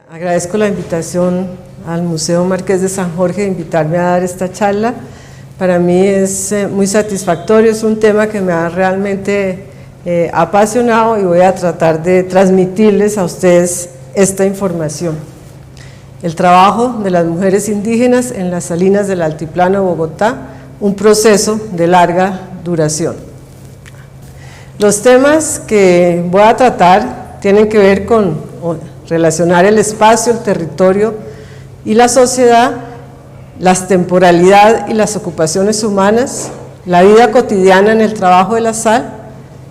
Agradezco la invitación al Museo Marqués de San Jorge de invitarme a dar esta charla. Para mí es muy satisfactorio, es un tema que me ha realmente apasionado y voy a tratar de transmitirles a ustedes esta información. El trabajo de las mujeres indígenas en las salinas del Altiplano de Bogotá, un proceso de larga duración. Los temas que voy a tratar tienen que ver con relacionar el espacio, el territorio y la sociedad, la temporalidad y las ocupaciones humanas, la vida cotidiana en el trabajo de la sal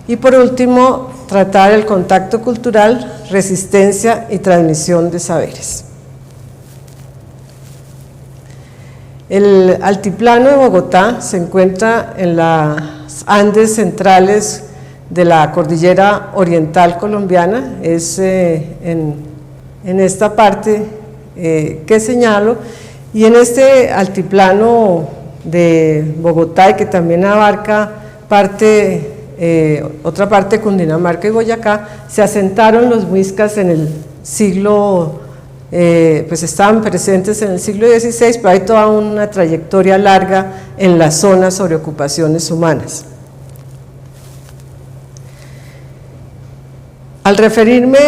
y por último tratar el contacto cultural, resistencia y transmisión de saberes. El Altiplano de Bogotá se encuentra en las Andes centrales de la cordillera oriental colombiana, es en esta parte que señalo, y en este altiplano de Bogotá y que también abarca otra parte de Cundinamarca y Boyacá, se asentaron los muiscas en el siglo, pues estaban presentes en el siglo XVI, pero hay toda una trayectoria larga en la zona sobre ocupaciones humanas. Al referirme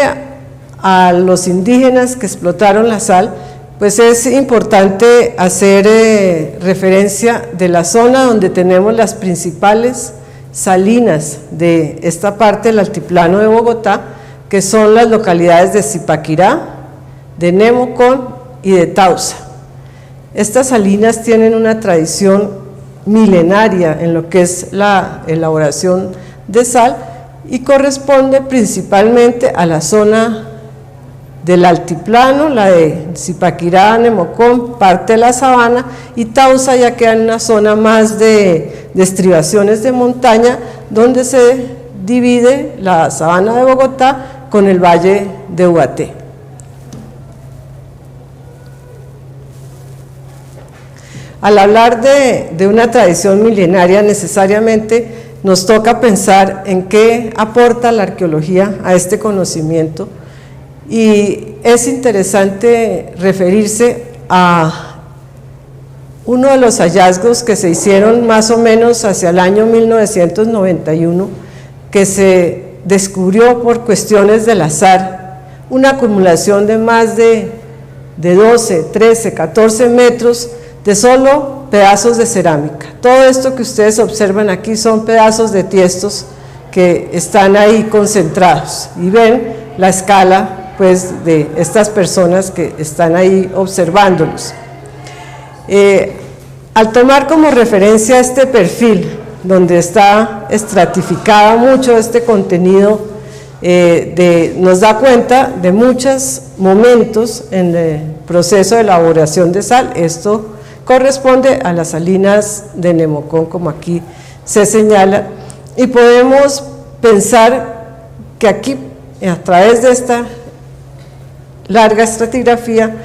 a los indígenas que explotaron la sal, pues es importante hacer referencia de la zona donde tenemos las principales salinas de esta parte del altiplano de Bogotá, que son las localidades de Zipaquirá, de Nemocón y de Tausa. Estas salinas tienen una tradición milenaria en lo que es la elaboración de sal y corresponde principalmente a la zona del altiplano, la de Zipaquirá, Nemocón, parte de la sabana, y Tausa ya queda en una zona más de estribaciones de montaña, donde se divide la sabana de Bogotá con el valle de Ubaté. Al hablar de una tradición milenaria, necesariamente nos toca pensar en qué aporta la arqueología a este conocimiento, y es interesante referirse a uno de los hallazgos que se hicieron más o menos hacia el año 1991, que se descubrió por cuestiones del azar una acumulación de más de 12, 13, 14 metros de solo pedazos de cerámica. Todo esto que ustedes observan aquí son pedazos de tiestos que están ahí concentrados, y ven la escala pues de estas personas que están ahí observándolos. Al tomar como referencia este perfil, donde está estratificado mucho este contenido, nos da cuenta de muchos momentos en el proceso de elaboración de sal. Esto corresponde a las salinas de Nemocón, como aquí se señala, y podemos pensar que aquí, a través de esta larga estratigrafía,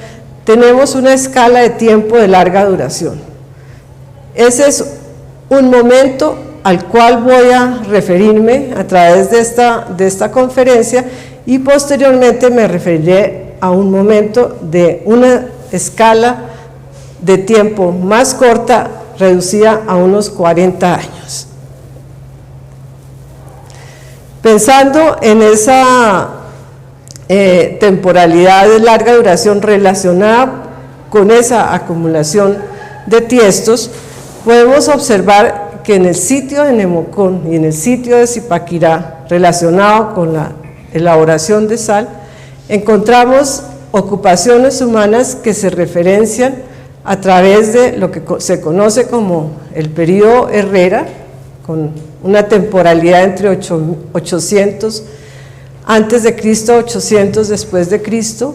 tenemos una escala de tiempo de larga duración. Ese es un momento al cual voy a referirme a través de esta conferencia, y posteriormente me referiré a un momento de una escala de tiempo más corta, reducida a unos 40 años. Pensando en esa temporalidad de larga duración relacionada con esa acumulación de tiestos, podemos observar que en el sitio de Nemocón y en el sitio de Zipaquirá, relacionado con la elaboración de sal, encontramos ocupaciones humanas que se referencian a través de lo que se conoce como el período Herrera, con una temporalidad entre 800 antes de Cristo, 800 después de Cristo.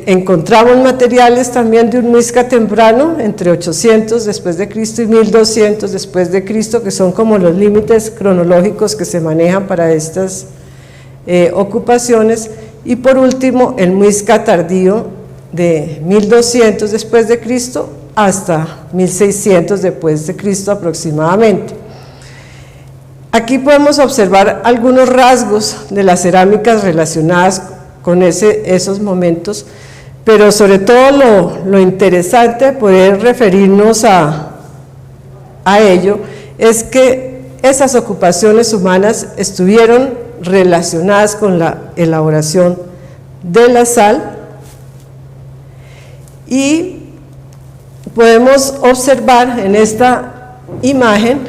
Encontramos materiales también de un muisca temprano, entre 800 después de Cristo y 1200 después de Cristo, que son como los límites cronológicos que se manejan para estas ocupaciones. Y por último, el muisca tardío de 1200 después de Cristo hasta 1600 después de Cristo aproximadamente. Aquí podemos observar algunos rasgos de las cerámicas relacionadas con esos momentos, pero sobre todo lo interesante de poder referirnos a ello es que esas ocupaciones humanas estuvieron relacionadas con la elaboración de la sal, y podemos observar en esta imagen,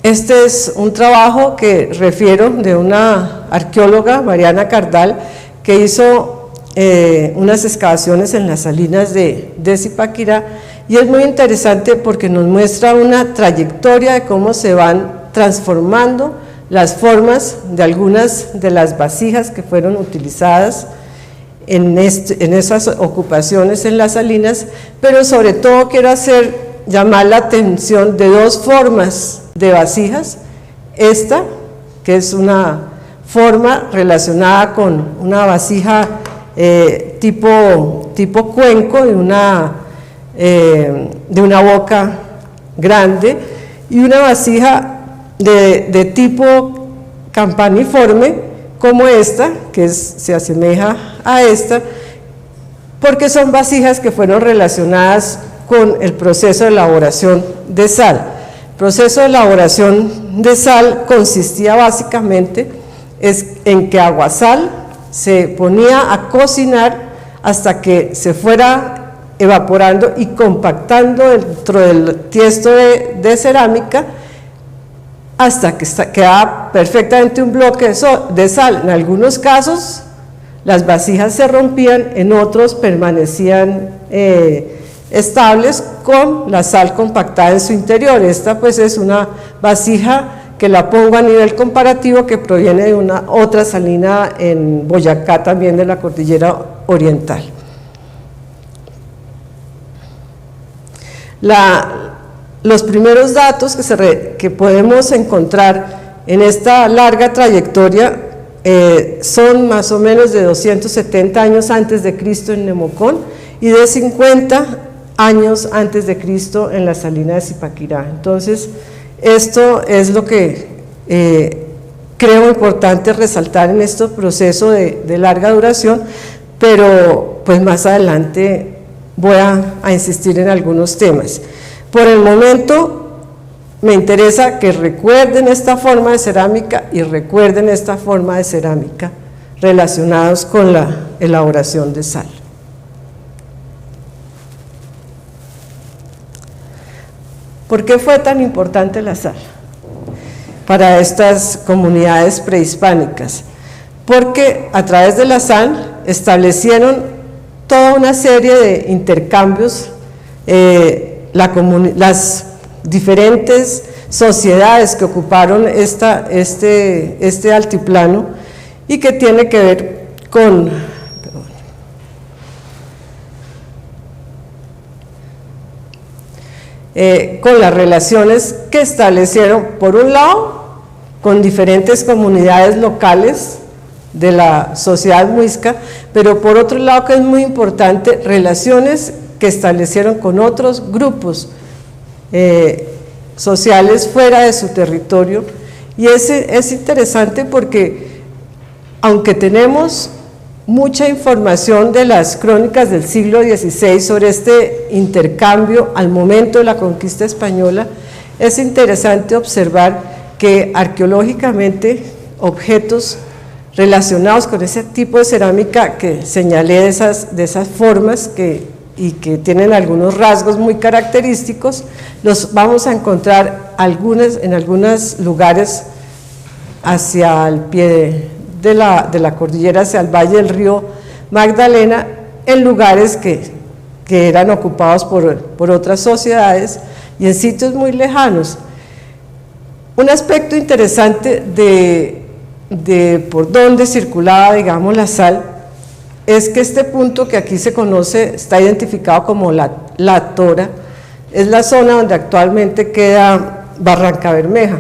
este es un trabajo que refiero de una arqueóloga, Mariana Cardal, que hizo unas excavaciones en las salinas de Zipaquirá, y es muy interesante porque nos muestra una trayectoria de cómo se van transformando las formas de algunas de las vasijas que fueron utilizadas en esas ocupaciones en las salinas, pero sobre todo quiero llamar la atención de dos formas de vasijas. Esta, que es una forma relacionada con una vasija tipo cuenco, de una boca grande, y una vasija de tipo campaniforme, como esta, que se asemeja a esta, porque son vasijas que fueron relacionadas con el proceso de elaboración de sal. El proceso de elaboración de sal consistía básicamente en que agua-sal se ponía a cocinar hasta que se fuera evaporando y compactando dentro del tiesto de cerámica, hasta que quedaba perfectamente un bloque de sal. En algunos casos las vasijas se rompían, en otros permanecían estables con la sal compactada en su interior. Esta pues es una vasija que la pongo a nivel comparativo, que proviene de una otra salina en Boyacá, también de la cordillera oriental. Los primeros datos que podemos encontrar en esta larga trayectoria son más o menos de 270 años antes de Cristo en Nemocón y de 50 años antes de Cristo en la salina de Zipaquirá. Entonces, esto es lo que creo importante resaltar en este proceso de larga duración, pero pues más adelante voy a insistir en algunos temas. Por el momento me interesa que recuerden esta forma de cerámica y recuerden esta forma de cerámica relacionados con la elaboración de sal. ¿Por qué fue tan importante la sal para estas comunidades prehispánicas? Porque a través de la sal establecieron toda una serie de intercambios, las diferentes sociedades que ocuparon este altiplano, y que tiene que ver con las relaciones que establecieron, por un lado, con diferentes comunidades locales de la sociedad muisca, pero por otro lado, que es muy importante, relaciones que establecieron con otros grupos sociales fuera de su territorio. Y es interesante porque, aunque tenemos mucha información de las crónicas del siglo XVI sobre este intercambio al momento de la conquista española, es interesante observar que arqueológicamente objetos relacionados con ese tipo de cerámica que señalé, de esas formas y que tienen algunos rasgos muy característicos, los vamos a encontrar en algunos lugares hacia el pie de la cordillera, hacia el valle del río Magdalena, en lugares que eran ocupados por otras sociedades y en sitios muy lejanos. Un aspecto interesante de por dónde circulaba, digamos, la sal, es que este punto que aquí se conoce, está identificado como la Tora, es la zona donde actualmente queda Barranca Bermeja.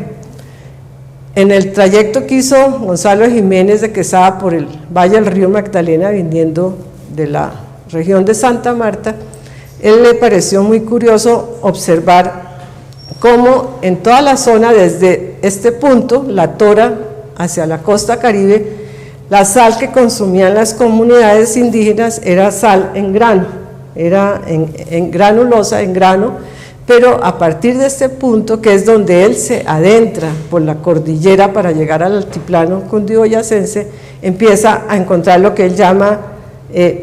En el trayecto que hizo Gonzalo Jiménez de Quesada por el valle del río Magdalena, viniendo de la región de Santa Marta, él le pareció muy curioso observar cómo en toda la zona, desde este punto, la Tora, hacia la costa caribe, La sal que consumían las comunidades indígenas era sal en grano, era en granulosa, en grano, pero a partir de este punto, que es donde él se adentra por la cordillera para llegar al altiplano cundiboyacense, empieza a encontrar lo que él llama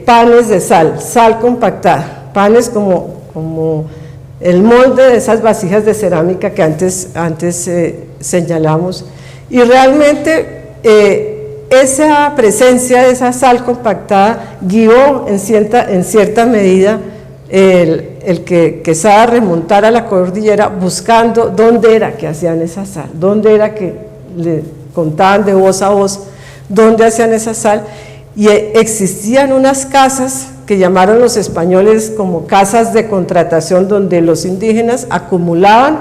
panes de sal, sal compactada, panes como el molde de esas vasijas de cerámica que antes señalamos, y realmente esa presencia de esa sal compactada guió en cierta medida el que Quesada remontara a la cordillera buscando dónde era que hacían esa sal, dónde era que le contaban de voz a voz dónde hacían esa sal, y existían unas casas que llamaron los españoles como casas de contratación, donde los indígenas acumulaban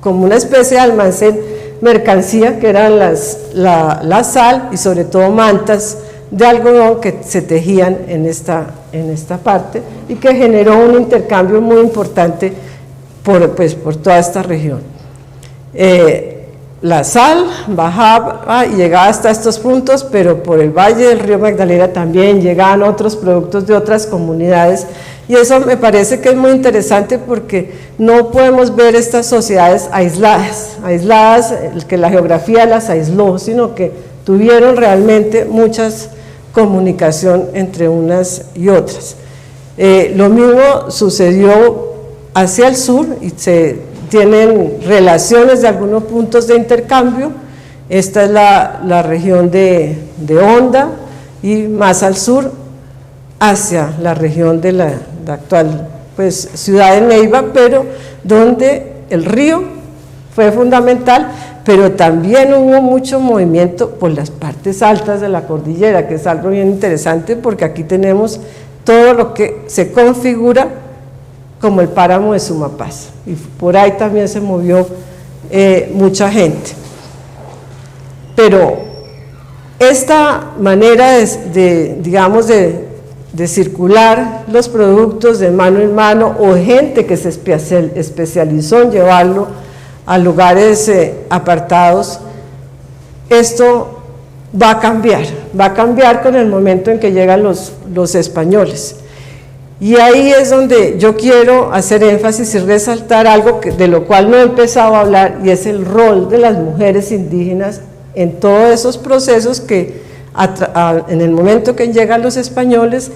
como una especie de almacén mercancía, que eran la sal y sobre todo mantas de algodón que se tejían en esta parte, y que generó un intercambio muy importante por toda esta región. La sal bajaba y llegaba hasta estos puntos, pero por el valle del río Magdalena también llegaban otros productos de otras comunidades, y eso me parece que es muy interesante porque no podemos ver estas sociedades aisladas, que la geografía las aisló, sino que tuvieron realmente muchas comunicación entre unas y otras. Lo mismo sucedió hacia el sur, y se tienen relaciones de algunos puntos de intercambio. Esta es la región de Honda, y más al sur hacia la región de la actual ciudad de Neiva, pero donde el río fue fundamental, pero también hubo mucho movimiento por las partes altas de la cordillera, que es algo bien interesante porque aquí tenemos todo lo que se configura como el páramo de Sumapaz, y por ahí también se movió mucha gente. Pero esta manera de circular los productos de mano en mano, o gente que se especializó en llevarlo a lugares apartados, esto va a cambiar con el momento en que llegan los españoles. Y ahí es donde yo quiero hacer énfasis y resaltar algo de lo cual no he empezado a hablar, y es el rol de las mujeres indígenas en todos esos procesos que en el momento que llegan los españoles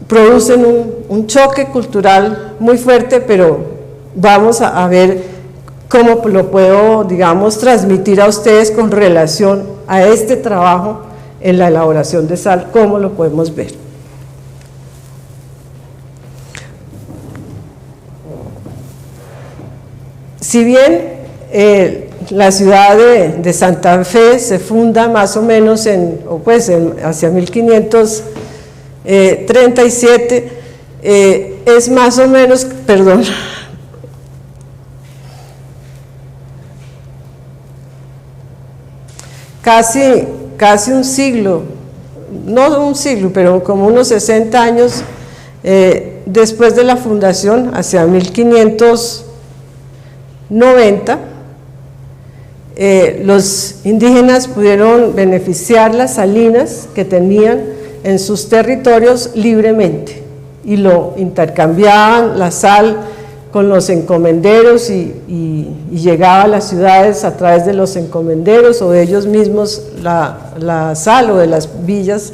producen un choque cultural muy fuerte, pero vamos a ver cómo lo puedo, transmitir a ustedes con relación a este trabajo en la elaboración de sal, cómo lo podemos ver. Si bien la ciudad de Santa Fe se funda más o menos hacia 1537, es más o menos, casi un siglo, no un siglo, pero como unos 60 años después de la fundación, hacia 1590, los indígenas pudieron beneficiar las salinas que tenían en sus territorios libremente, y lo intercambiaban la sal con los encomenderos, y llegaba a las ciudades a través de los encomenderos, o de ellos mismos la sal, o de las villas,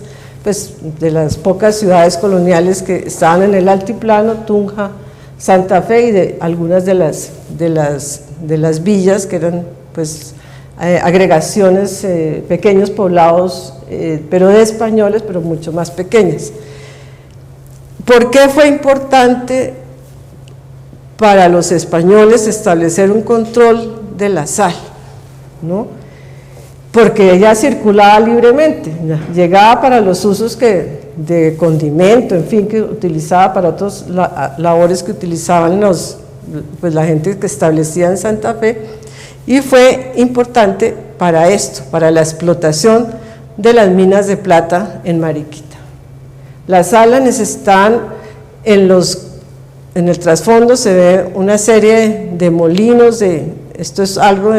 de las pocas ciudades coloniales que estaban en el altiplano, Tunja, Santa Fe, y de algunas de las villas que eran agregaciones, pequeños poblados, pero de españoles, pero mucho más pequeñas. ¿Por qué fue importante para los españoles establecer un control de la sal? Porque ella circulaba libremente, llegaba para los usos de condimento, en fin, que utilizaba para otras labores que utilizaban la gente que establecía en Santa Fe, y fue importante para esto, para la explotación de las minas de plata en Mariquita. Las salas necesitaban, en el trasfondo se ve una serie de molinos de esto es algo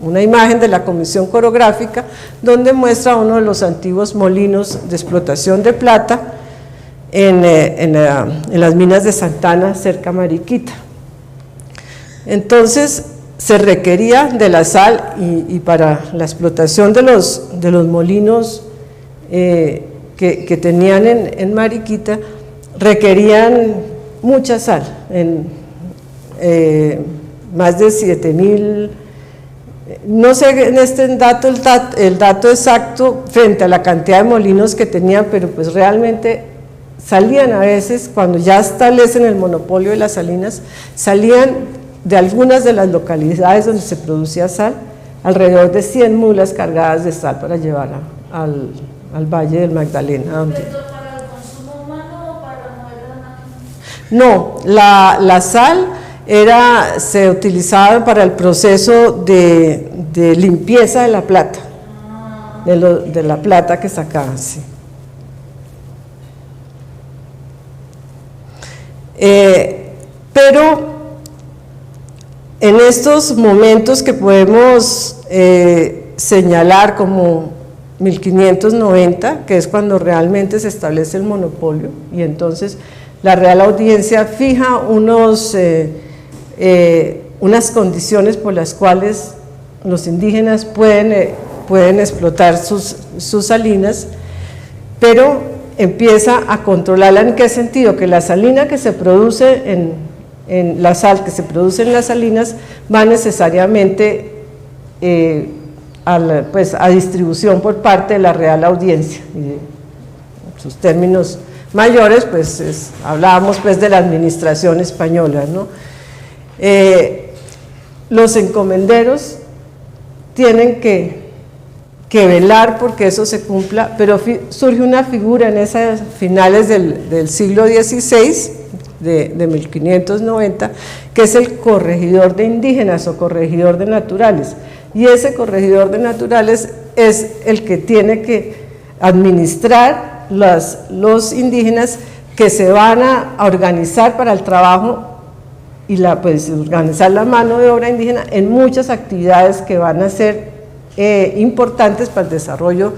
una imagen de la Comisión Corográfica, donde muestra uno de los antiguos molinos de explotación de plata en las minas de Santana, cerca a Mariquita. Entonces, se requería de la sal y para la explotación de los molinos que tenían en Mariquita, requerían mucha sal, más de 7,000, no sé en este dato el dato exacto frente a la cantidad de molinos que tenían, pero pues realmente salían a veces, cuando ya establecen el monopolio de las salinas, salían de algunas de las localidades donde se producía sal, alrededor de 100 mulas cargadas de sal para llevar al Valle del Magdalena. ¿Pero para el consumo humano o para mover la máquina? No, la sal se utilizaba para el proceso de limpieza de la plata, de la plata que sacaban, sí. Pero en estos momentos que podemos señalar como 1590, que es cuando realmente se establece el monopolio, y entonces la Real Audiencia fija unas condiciones por las cuales los indígenas pueden explotar sus salinas, pero empieza a controlarla. ¿En qué sentido? Que la salina que se produce la sal que se produce en las salinas va necesariamente a distribución por parte de la Real Audiencia. Y en sus términos mayores, pues hablábamos pues de la administración española, ¿no? Los encomenderos tienen que velar porque eso se cumpla, pero surge una figura en esas finales del siglo XVI, de 1590, que es el corregidor de indígenas o corregidor de naturales, y ese corregidor de naturales es el que tiene que administrar los indígenas que se van a organizar para el trabajo y organizar la mano de obra indígena en muchas actividades que van a ser importantes para el desarrollo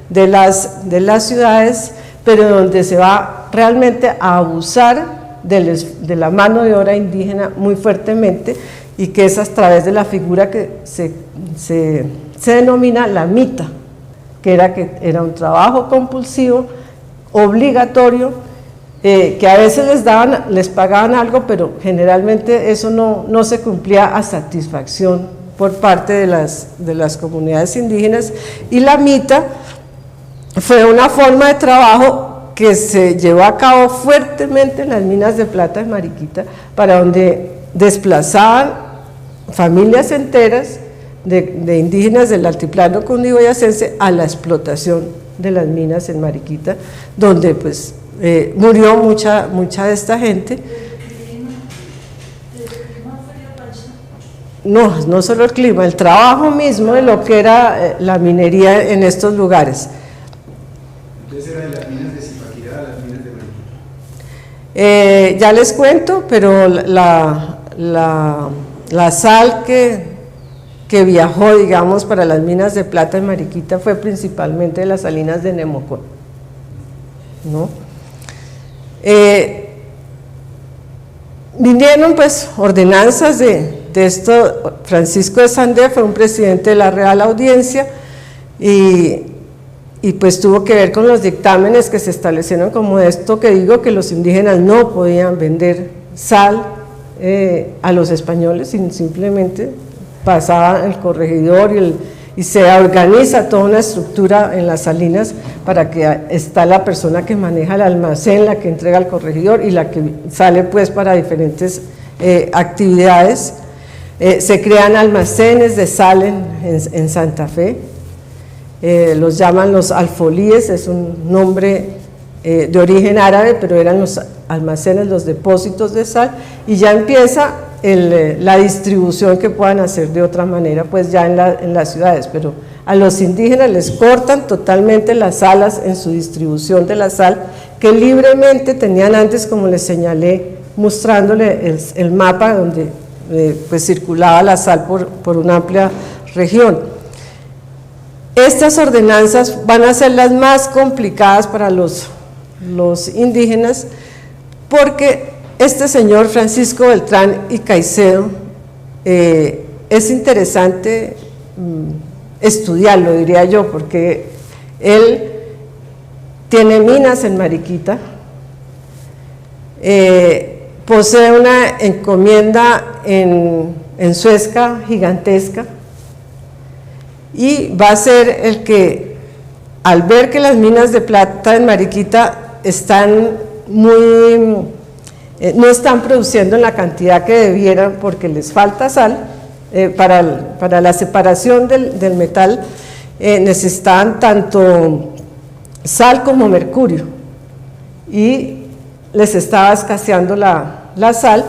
de las ciudades, pero donde se va realmente a abusar de la mano de obra indígena muy fuertemente, y que es a través de la figura que se denomina la mita, que era un trabajo compulsivo, obligatorio, que a veces les pagaban algo, pero generalmente eso no se cumplía a satisfacción por parte de las comunidades indígenas, y la mita fue una forma de trabajo que se llevó a cabo fuertemente en las minas de plata de Mariquita, para donde desplazaban familias enteras de indígenas del altiplano cundiboyacense a la explotación de las minas en Mariquita, donde pues murió mucha de esta gente. No solo el clima, el trabajo mismo de lo que era la minería en estos lugares. Entonces era de las minas de Zipaquirá a las minas de Mariquita. Ya les cuento, pero la sal que viajó, digamos, para las minas de plata en Mariquita fue principalmente de las salinas de Nemocón, ¿no? Vinieron pues ordenanzas de esto. Francisco de Sandé fue un presidente de la Real Audiencia y pues tuvo que ver con los dictámenes que se establecieron, como esto que digo, que los indígenas no podían vender sal a los españoles, simplemente pasaba el corregidor y se organiza toda una estructura en las salinas para que está la persona que maneja el almacén, la que entrega al corregidor y la que sale pues para diferentes actividades. Se crean almacenes de sal en Santa Fe, los llaman los alfolíes, es un nombre de origen árabe, pero eran los almacenes, los depósitos de sal, y ya empieza la distribución que puedan hacer de otra manera, pues ya en las ciudades, pero a los indígenas les cortan totalmente las alas en su distribución de la sal, que libremente tenían antes, como les señalé, mostrándole el mapa donde pues circulaba la sal por una amplia región. Estas ordenanzas van a ser las más complicadas para los indígenas, porque este señor Francisco Beltrán y Caicedo, es interesante estudiarlo, diría yo, porque él tiene minas en Mariquita, posee una encomienda en Suezca gigantesca, y va a ser el que, al ver que las minas de plata en Mariquita están no están produciendo en la cantidad que debieran porque les falta sal, para la separación del metal necesitaban tanto sal como mercurio, y les estaba escaseando la sal.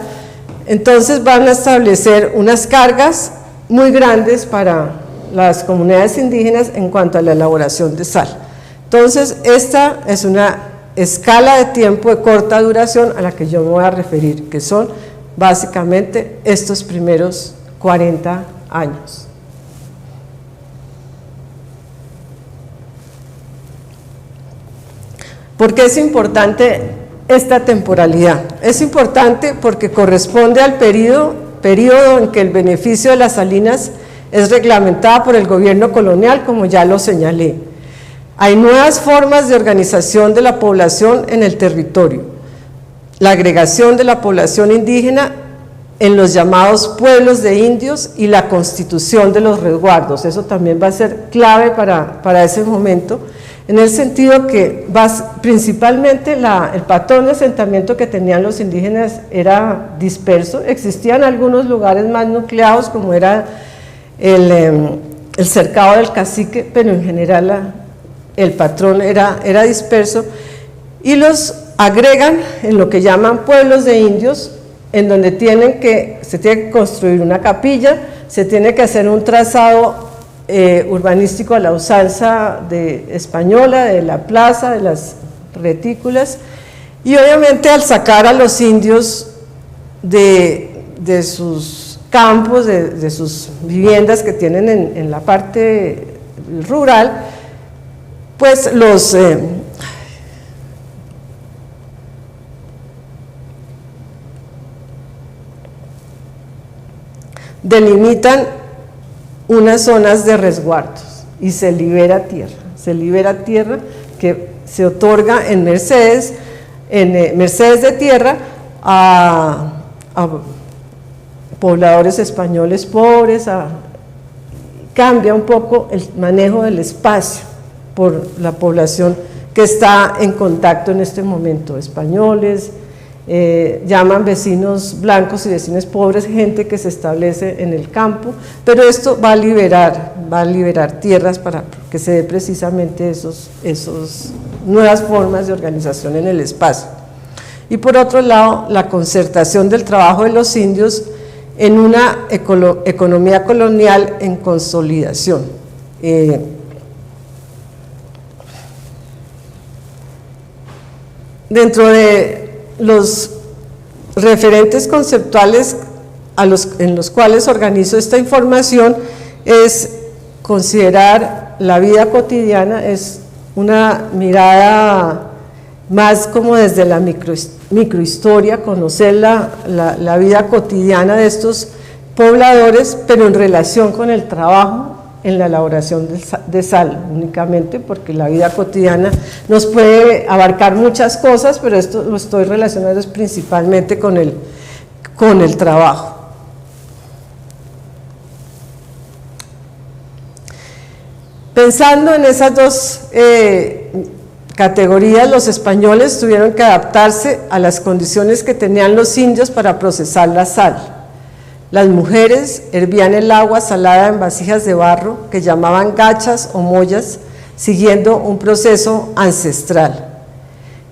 Entonces van a establecer unas cargas muy grandes para las comunidades indígenas en cuanto a la elaboración de sal. Entonces esta es una escala de tiempo de corta duración a la que yo me voy a referir, que son básicamente estos primeros 40 años. ¿Por qué es importante esta temporalidad? Es importante porque corresponde al periodo en que el beneficio de las salinas es reglamentado por el gobierno colonial, como ya lo señalé. Hay nuevas formas de organización de la población en el territorio, la agregación de la población indígena en los llamados pueblos de indios y la constitución de los resguardos. Eso también va a ser clave para ese momento, en el sentido que principalmente el patrón de asentamiento que tenían los indígenas era disperso. Existían algunos lugares más nucleados, como era el cercado del cacique, pero en general el patrón era disperso, y los agregan en lo que llaman pueblos de indios, en donde se tiene que construir una capilla, se tiene que hacer un trazado urbanístico a la usanza española, de la plaza, de las retículas, y obviamente al sacar a los indios de sus campos, de sus viviendas que tienen en la parte rural, pues los delimitan unas zonas de resguardos y se libera tierra que se otorga en mercedes de tierra a pobladores españoles pobres. Cambia un poco el manejo del espacio por la población que está en contacto en este momento, españoles, llaman vecinos blancos y vecinos pobres, gente que se establece en el campo, pero esto va a liberar tierras para que se dé precisamente esos nuevas formas de organización en el espacio. Y por otro lado, la concertación del trabajo de los indios en una economía colonial en consolidación. Dentro de los referentes conceptuales en los cuales organizo esta información es considerar la vida cotidiana, es una mirada más como desde la microhistoria, conocer la vida cotidiana de estos pobladores, pero en relación con el trabajo en la elaboración de sal únicamente, porque la vida cotidiana nos puede abarcar muchas cosas, pero esto lo estoy relacionando principalmente con el trabajo. Pensando en esas dos categorías, los españoles tuvieron que adaptarse a las condiciones que tenían los indios para procesar la sal. Las mujeres hervían el agua salada en vasijas de barro que llamaban gachas o mollas, siguiendo un proceso ancestral.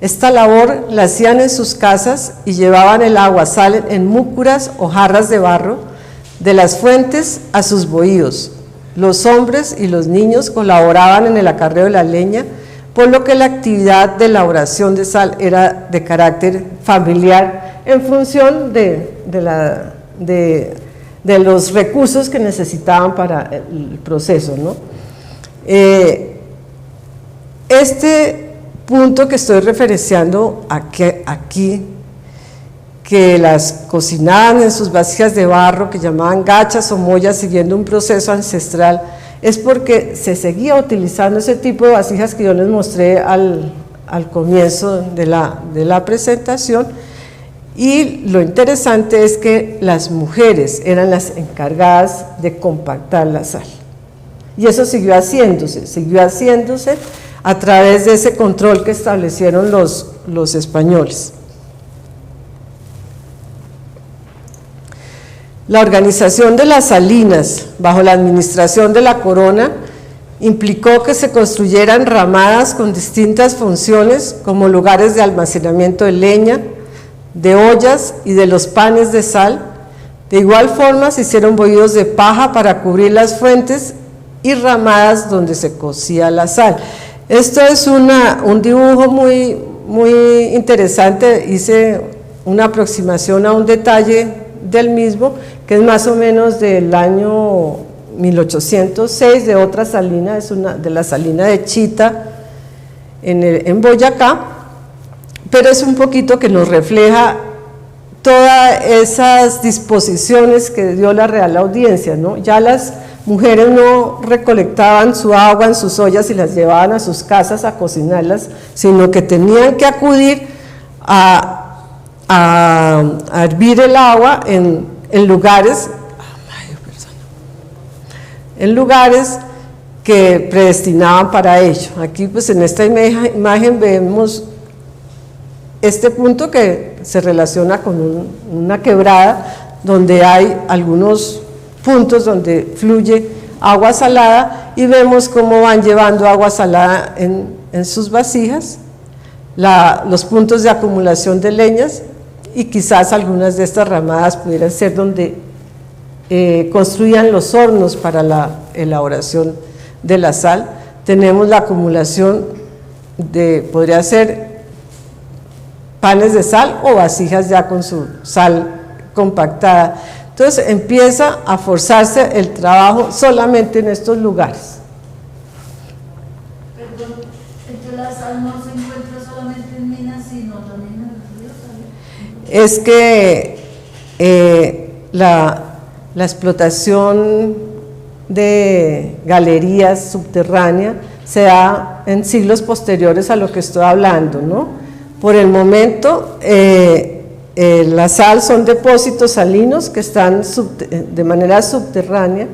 Esta labor la hacían en sus casas y llevaban el agua sal en múcuras o jarras de barro de las fuentes a sus bohíos. Los hombres y los niños colaboraban en el acarreo de la leña, por lo que la actividad de elaboración de sal era de carácter familiar en función de de los recursos que necesitaban para el proceso, ¿no? Este punto que estoy referenciando aquí, que las cocinaban en sus vasijas de barro, que llamaban gachas o mollas, siguiendo un proceso ancestral, es porque se seguía utilizando ese tipo de vasijas que yo les mostré al comienzo de la presentación. Y lo interesante es que las mujeres eran las encargadas de compactar la sal. Y eso siguió haciéndose a través de ese control que establecieron los españoles. La organización de las salinas bajo la administración de la corona implicó que se construyeran ramadas con distintas funciones como lugares de almacenamiento de leña, de ollas y de los panes de sal. De igual forma se hicieron bohíos de paja para cubrir las fuentes y ramadas donde se cocía la sal. Esto es un dibujo muy interesante, hice una aproximación a un detalle del mismo, que es más o menos del año 1806, de otra salina, de la salina de Chita en Boyacá, pero es un poquito que nos refleja todas esas disposiciones que dio la Real Audiencia, ¿no? Ya las mujeres no recolectaban su agua en sus ollas y las llevaban a sus casas a cocinarlas, sino que tenían que acudir a hervir el agua en lugares que predestinaban para ello. Aquí pues en esta imagen vemos este punto que se relaciona con una quebrada donde hay algunos puntos donde fluye agua salada y vemos cómo van llevando agua salada en sus vasijas, los puntos de acumulación de leñas, y quizás algunas de estas ramadas pudieran ser donde construían los hornos para la elaboración de la sal. Tenemos la acumulación podría ser panes de sal o vasijas ya con su sal compactada. Entonces empieza a forzarse el trabajo solamente en estos lugares. Perdón, entonces la sal no se encuentra solamente en minas, sino también en los ríos, ¿sabes? Es que la explotación de galerías subterráneas se da en siglos posteriores a lo que estoy hablando, ¿no? Por el momento, la sal son depósitos salinos que están de manera subterránea,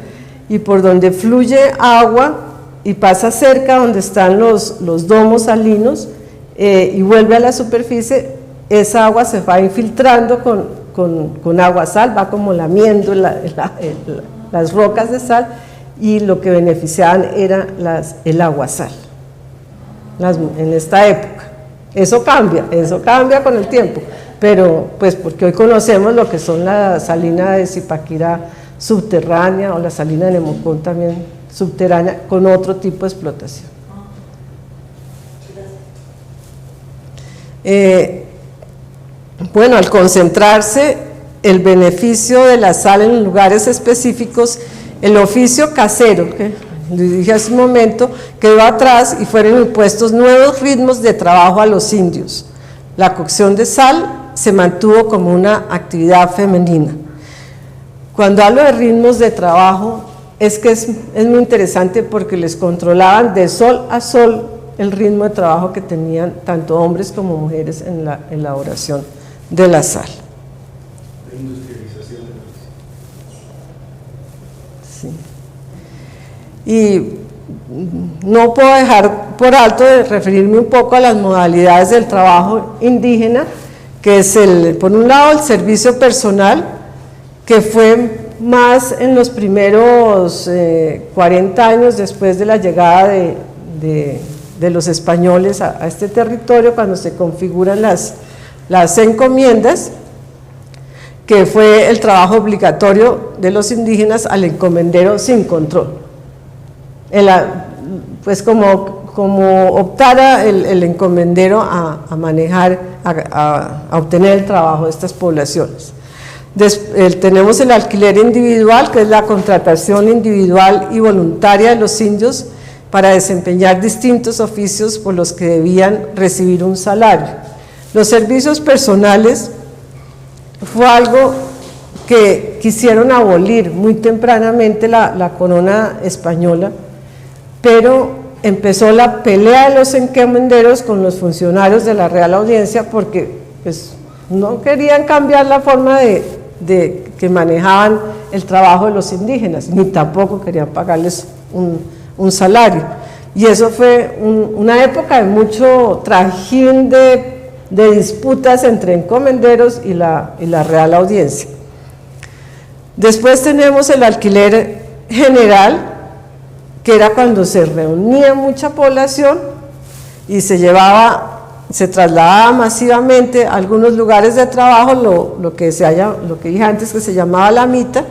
y por donde fluye agua y pasa cerca donde están los domos salinos y vuelve a la superficie, esa agua se va infiltrando con agua sal, va como lamiendo las rocas de sal, y lo que beneficiaban era el agua sal en esta época. Eso cambia con el tiempo, pero pues porque hoy conocemos lo que son la salina de Zipaquirá subterránea o la salina de Nemocón también subterránea, con otro tipo de explotación. Bueno, al concentrarse el beneficio de la sal en lugares específicos, el oficio casero, que le dije hace un momento, quedó atrás y fueron impuestos nuevos ritmos de trabajo a los indios. La cocción de sal se mantuvo como una actividad femenina. Cuando hablo de ritmos de trabajo, es que es muy interesante porque les controlaban de sol a sol el ritmo de trabajo que tenían tanto hombres como mujeres en la elaboración de la sal. La industrialización de la Sí. Y no puedo dejar por alto de referirme un poco a las modalidades del trabajo indígena, que es por un lado el servicio personal, que fue más en los primeros 40 años después de la llegada de los españoles a este territorio, cuando se configuran las encomiendas, que fue el trabajo obligatorio de los indígenas al encomendero sin control. Pues como optara el encomendero a manejar, a obtener el trabajo de estas poblaciones. Tenemos el alquiler individual, que es la contratación individual y voluntaria de los indios para desempeñar distintos oficios por los que debían recibir un salario. Los servicios personales fue algo que quisieron abolir muy tempranamente la corona española, pero empezó la pelea de los encomenderos con los funcionarios de la Real Audiencia porque pues, no querían cambiar la forma de que manejaban el trabajo de los indígenas, ni tampoco querían pagarles un salario. Y eso fue una época de mucho trajín de disputas entre encomenderos y la Real Audiencia. Después tenemos el alquiler general, que era cuando se reunía mucha población y se trasladaba masivamente a algunos lugares de trabajo, lo que dije antes que se llamaba la mita,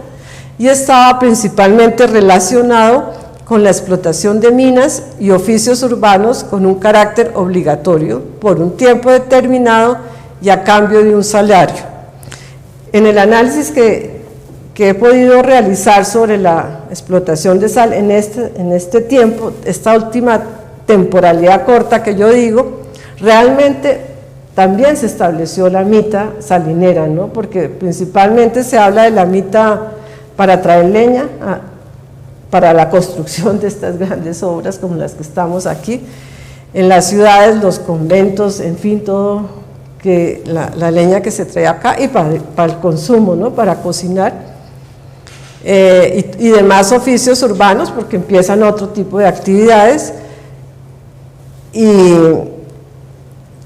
y estaba principalmente relacionado con la explotación de minas y oficios urbanos con un carácter obligatorio por un tiempo determinado y a cambio de un salario. En el análisis que he podido realizar sobre la explotación de sal en este tiempo, esta última temporalidad corta que yo digo, realmente también se estableció la mita salinera, ¿no? Porque principalmente se habla de la mita para traer leña, para la construcción de estas grandes obras como las que estamos aquí, en las ciudades, los conventos, en fin, todo que la leña que se trae acá y para el consumo, ¿no? Para cocinar. Y demás oficios urbanos porque empiezan otro tipo de actividades y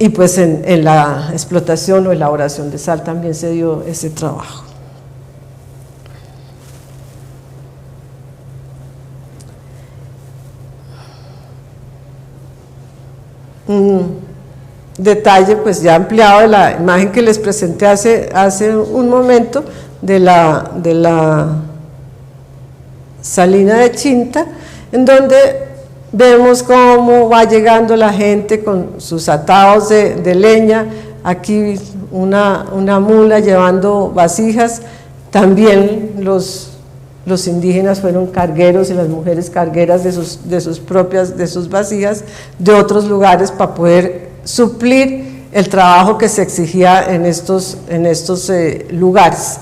pues en la explotación o elaboración de sal también se dio ese trabajo. Un detalle pues ya ampliado de la imagen que les presenté hace un momento de la salina de Chinta, en donde vemos cómo va llegando la gente con sus atados de leña, aquí una mula llevando vasijas, también los indígenas fueron cargueros y las mujeres cargueras de sus vasijas de otros lugares para poder suplir el trabajo que se exigía en estos lugares.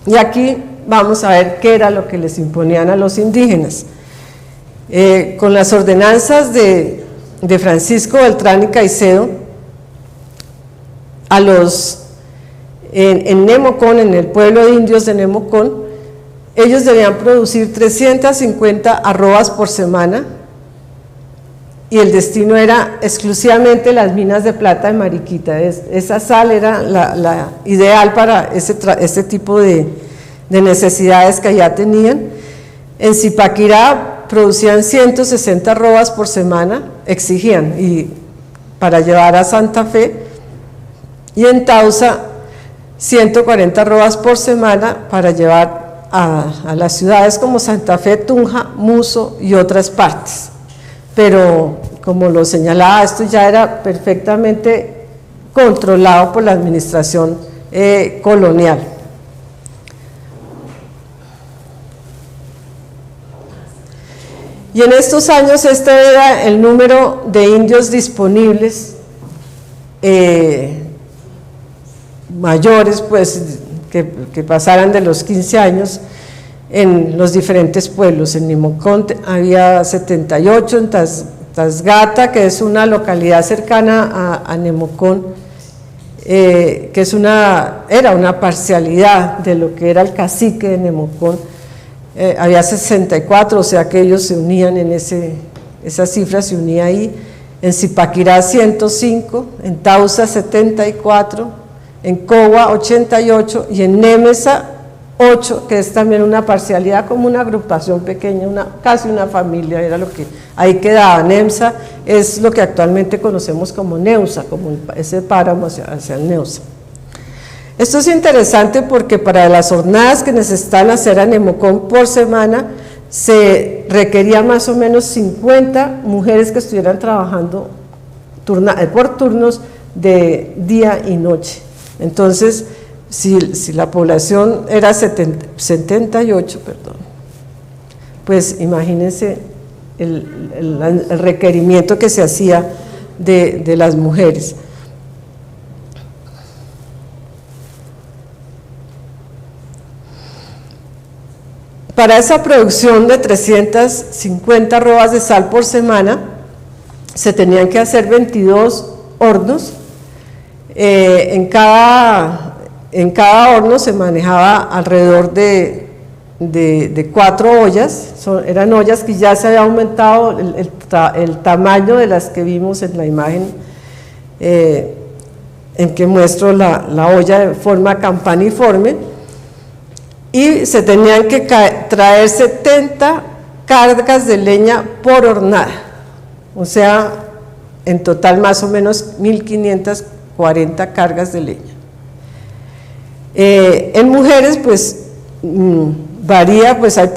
Y aquí vamos a ver qué era lo que les imponían a los indígenas. Con las ordenanzas de Francisco Beltrán y Caicedo, en Nemocón, en el pueblo de indios de Nemocón, ellos debían producir 350 arrobas por semana y el destino era exclusivamente las minas de plata de Mariquita. Esa sal era la ideal para ese tipo de necesidades que allá tenían. En Zipaquirá producían 160 arrobas por semana, exigían, y para llevar a Santa Fe, y en Tausa 140 arrobas por semana para llevar a las ciudades como Santa Fe, Tunja, Muso y otras partes. Pero como lo señalaba, esto ya era perfectamente controlado por la administración colonial. Y en estos años este era el número de indios disponibles mayores, pues que pasaran de los 15 años en los diferentes pueblos. En Nemocón había 78, en Tasgata, que es una localidad cercana a Nemocón, que era una parcialidad de lo que era el cacique de Nemocón, había 64, o sea que ellos se unían en esa cifra se unía ahí. En Zipaquirá 105, en Tausa 74, en Cogua 88 y en Némesa 8, que es también una parcialidad, como una agrupación pequeña, casi una familia, era lo que ahí quedaba. Nemsa es lo que actualmente conocemos como Neusa, como ese páramo hacia el Neusa. Esto es interesante porque para las jornadas que necesitan hacer a Nemocón por semana se requería más o menos 50 mujeres que estuvieran trabajando por turnos de día y noche. Entonces, si la población era 78, pues imagínense el requerimiento que se hacía de las mujeres. Para esa producción de 350 arrobas de sal por semana, se tenían que hacer 22 hornos. En cada horno se manejaba alrededor de 4 ollas, eran ollas que ya se había aumentado el tamaño de las que vimos en la imagen en que muestro la olla de forma campaniforme, y se tenían que traer 70 cargas de leña por hornada, o sea, en total más o menos 1540 cargas de leña. En mujeres, pues varía, pues hay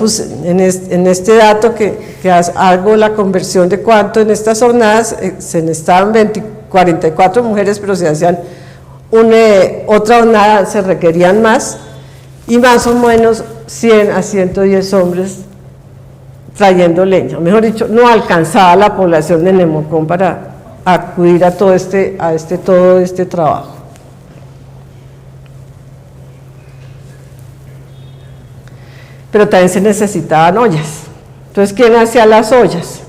en este dato que hago la conversión de cuánto en estas jornadas, se necesitaban 44 mujeres, pero se hacían otra jornada, se requerían más, y más o menos 100 a 110 hombres trayendo leña. Mejor dicho, no alcanzaba la población de Nemocón para acudir a todo este trabajo. Pero también se necesitaban ollas. Entonces, ¿quién hacía las ollas?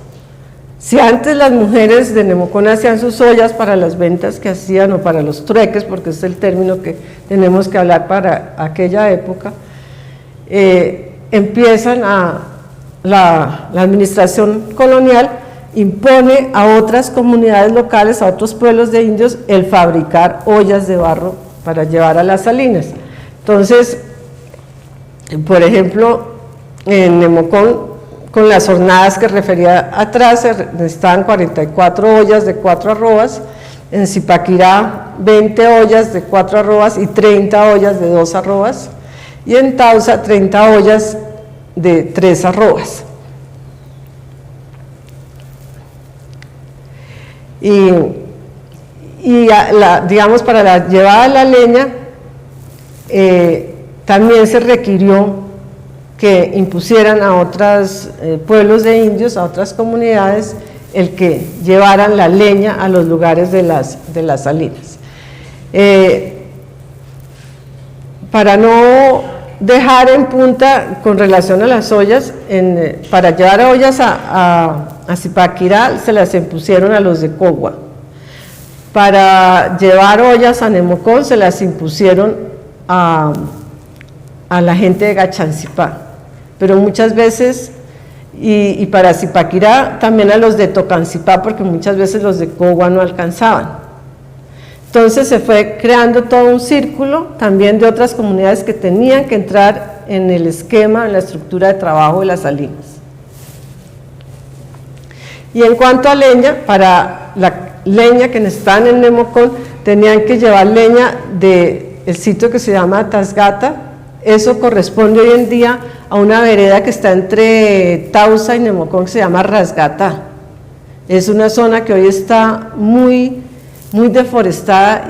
Si antes las mujeres de Nemocón hacían sus ollas para las ventas que hacían, o para los trueques, porque es el término que tenemos que hablar para aquella época, empiezan la administración colonial impone a otras comunidades locales, a otros pueblos de indios, el fabricar ollas de barro para llevar a las salinas. Entonces, por ejemplo, en Nemocón, con las hornadas que refería atrás, se necesitaban 44 ollas de 4 arrobas, en Zipaquirá 20 ollas de 4 arrobas y 30 ollas de 2 arrobas, y en Tausa 30 ollas de 3 arrobas. Y digamos, para la llevada de la leña, también se requirió que impusieran a otros pueblos de indios, a otras comunidades, el que llevaran la leña a los lugares de las salinas. Para no dejar en punta con relación a las ollas, para llevar ollas a Zipaquirá se las impusieron a los de Cogua. Para llevar ollas a Nemocón se las impusieron a la gente de Gachancipá, pero muchas veces, y para Zipaquirá también a los de Tocancipá, porque muchas veces los de Cogua no alcanzaban. Entonces se fue creando todo un círculo también de otras comunidades que tenían que entrar en el esquema, en la estructura de trabajo de las salinas. Y en cuanto a leña, para la leña que están en Nemocón, tenían que llevar leña del sitio que se llama Tasgata. Eso corresponde hoy en día a una vereda que está entre Tausa y Nemocón, que se llama Rasgata. Es una zona que hoy está muy deforestada,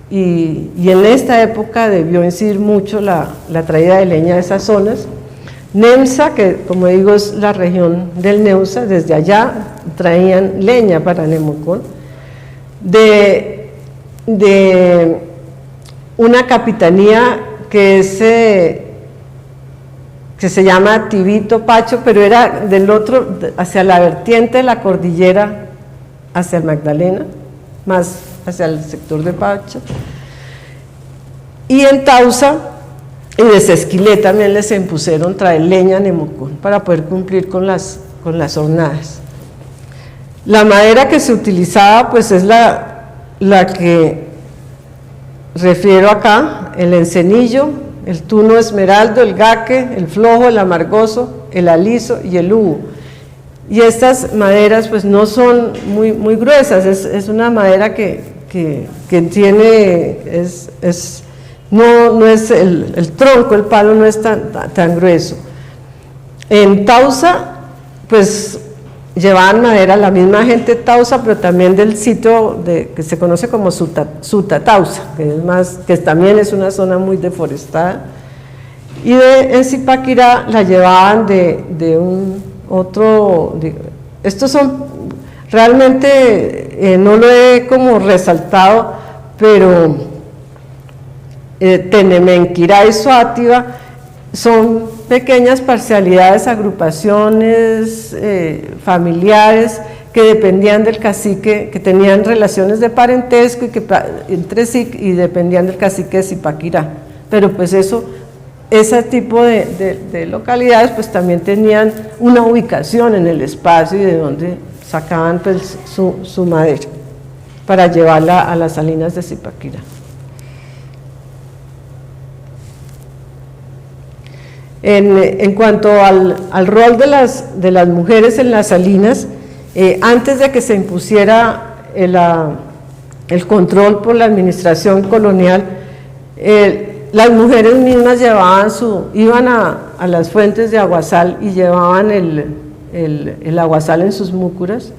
y en esta época debió incidir mucho la traída de leña de esas zonas. Nemsa, que como digo es la región del Neusa, desde allá traían leña para Nemocón. De una capitanía que se llama Tibito Pacho, pero era del otro, hacia la vertiente de la cordillera, hacia el Magdalena, más hacia el sector de Pacho. Y en Tausa y de Sesquilé también les impusieron traer leña a Nemocón para poder cumplir con las jornadas. La madera que se utilizaba pues es la que refiero acá: el encenillo, el tuno esmeraldo, el gaque, el flojo, el amargoso, el aliso y el hugo. Y estas maderas pues no son muy gruesas, es una madera que tiene, no es el tronco, el palo no es tan grueso. En Tausa pues llevaban madera, la misma gente tausa, pero también del sitio que se conoce como Sutatausa, que también es una zona muy deforestada. Y en Zipaquirá la llevaban de un otro, estos son, realmente no lo he como resaltado, pero Tenemenquirá y Suátiva son pequeñas parcialidades, agrupaciones familiares que dependían del cacique, que tenían relaciones de parentesco y que entre sí y dependían del cacique de Zipaquirá. Pero pues ese tipo de localidades pues también tenían una ubicación en el espacio y de donde sacaban pues su madera para llevarla a las salinas de Zipaquirá. En cuanto al rol de las mujeres en las salinas, antes de que se impusiera el control por la administración colonial, las mujeres mismas iban a las fuentes de aguasal y llevaban el aguasal en sus múcuras.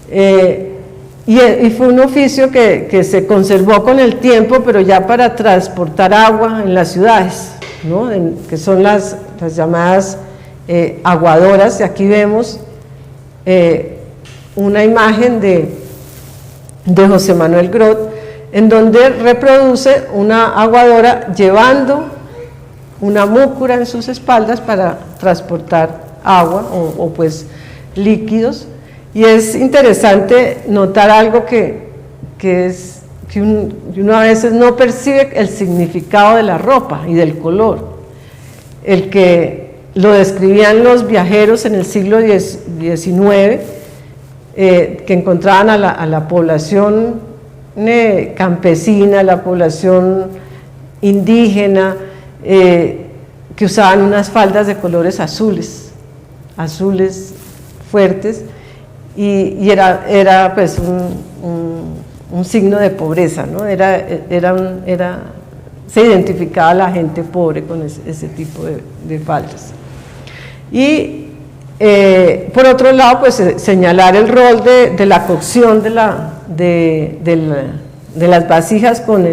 Y fue un oficio que se conservó con el tiempo, pero ya para transportar agua en las ciudades, ¿no? Que son las llamadas aguadoras. Y aquí vemos una imagen de José Manuel Grot, en donde reproduce una aguadora llevando una múcura en sus espaldas para transportar agua o pues líquidos. Y es interesante notar algo que uno a veces no percibe el significado de la ropa y del color, el que lo describían los viajeros en el siglo XIX, que encontraban a la población campesina, la población indígena, que usaban unas faldas de colores azules fuertes, y era pues un signo de pobreza, ¿no? Se identificaba a la gente pobre con ese tipo de faldas. Y por otro lado, pues señalar el rol de la cocción de las vasijas con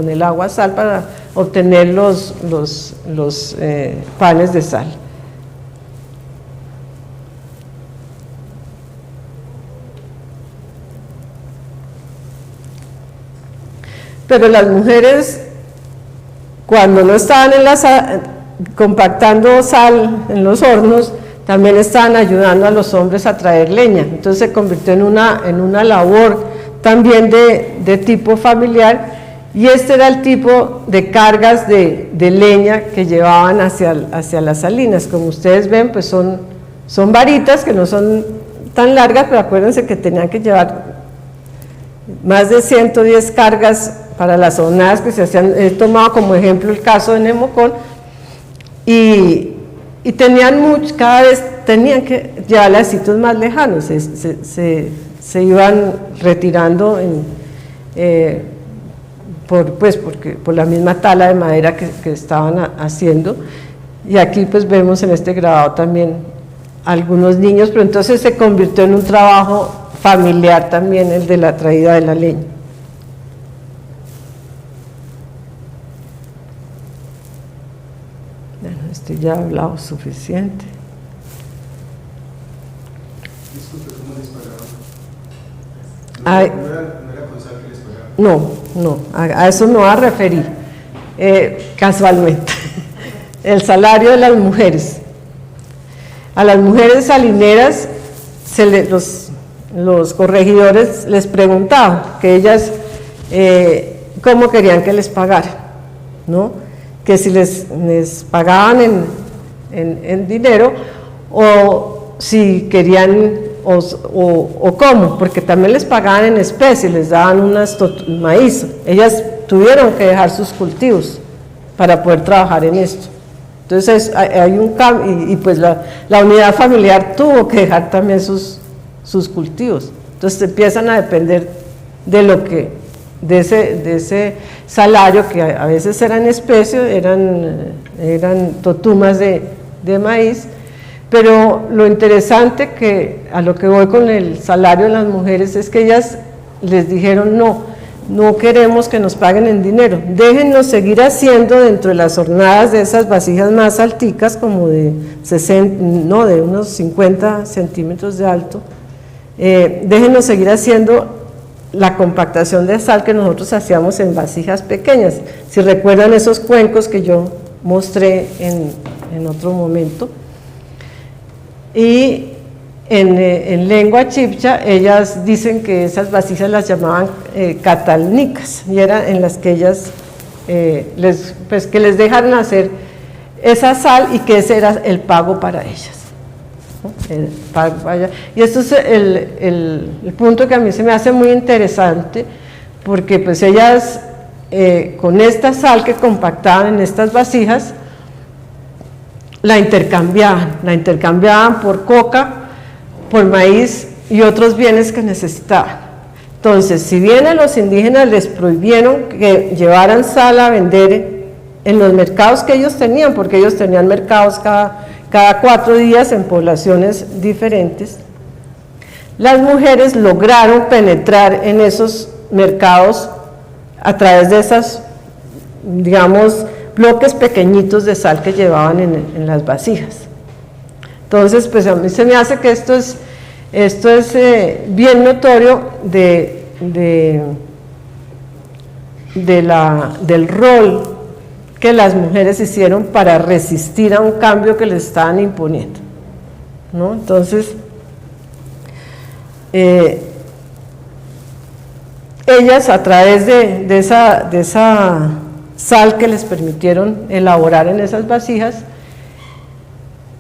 el agua sal para obtener los panes de sal. Pero las mujeres, cuando no estaban compactando sal en los hornos, también estaban ayudando a los hombres a traer leña. Entonces se convirtió en una labor también de tipo familiar, y este era el tipo de cargas de leña que llevaban hacia las salinas. Como ustedes ven, pues son varitas que no son tan largas, pero acuérdense que tenían que llevar más de 110 cargas para las jornadas que se hacían. He tomado como ejemplo el caso de Nemocón, y cada vez tenían que llevar a sitios más lejanos, se iban retirando por la misma tala de madera que estaban haciendo. Y aquí pues vemos en este grabado también algunos niños, pero entonces se convirtió en un trabajo familiar también el de la traída de la leña. Bueno, ya he hablado suficiente. Disculpe, ¿cómo les pagaban? ¿No era con sal que les pagaban? No, a eso me voy a referir, casualmente. El salario de las mujeres. A las mujeres salineras, los corregidores les preguntaban que ellas cómo querían que les pagaran, ¿no? Que si les pagaban en dinero, o si querían, o cómo, porque también les pagaban en especie, les daban maíz. Ellas tuvieron que dejar sus cultivos para poder trabajar en esto. Entonces hay un cambio, y pues la unidad familiar tuvo que dejar también sus cultivos. Entonces empiezan a depender de ese salario, que a veces era en especie, eran totumas de maíz, Pero lo interesante que a lo que voy con el salario de las mujeres es que ellas les dijeron no queremos que nos paguen en dinero, déjennos seguir haciendo dentro de las jornadas de esas vasijas más alticas, como de 60, no, de unos 50 centímetros de alto, déjennos seguir haciendo la compactación de sal que nosotros hacíamos en vasijas pequeñas. Si recuerdan esos cuencos que yo mostré en otro momento. Y en lengua chibcha ellas dicen que esas vasijas las llamaban catalnicas, y era en las que ellas que les dejaron hacer esa sal y que ese era el pago para ellas, ¿no? Y esto es el punto que a mí se me hace muy interesante, porque pues ellas con esta sal que compactaban en estas vasijas la intercambiaban por coca, por maíz y otros bienes que necesitaban. Entonces, si bien a los indígenas les prohibieron que llevaran sal a vender en los mercados que ellos tenían, porque ellos tenían mercados cada 4 días en poblaciones diferentes, las mujeres lograron penetrar en esos mercados a través de esas, digamos, bloques pequeñitos de sal que llevaban en las vasijas. Entonces, pues a mí se me hace que esto es bien notorio del rol que las mujeres hicieron para resistir a un cambio que les estaban imponiendo, ¿no? Entonces, ellas a través de esa sal que les permitieron elaborar en esas vasijas,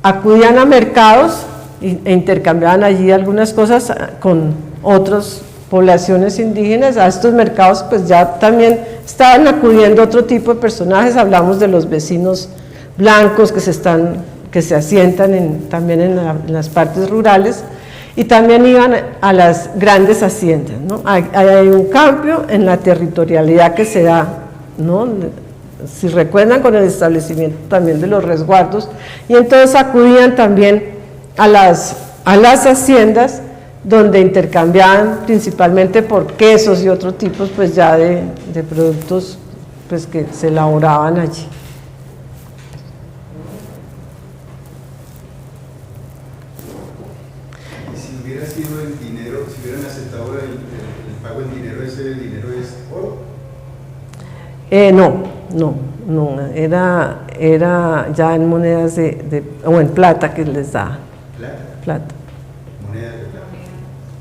acudían a mercados e intercambiaban allí algunas cosas con otras poblaciones indígenas. A estos mercados pues ya también estaban acudiendo otro tipo de personajes, hablamos de los vecinos blancos que se asientan también en las partes rurales, y también iban a las grandes haciendas, ¿no? Hay un cambio en la territorialidad que se da, ¿no? Si recuerdan, con el establecimiento también de los resguardos, y entonces acudían también a las haciendas, donde intercambiaban principalmente por quesos y otros tipos pues ya de productos pues que se elaboraban allí. Y si hubiera sido el dinero, si hubieran aceptado el pago en dinero, ¿ese dinero es oro? No, era ya en monedas o en plata que les daban. Plata. Monedas de plata.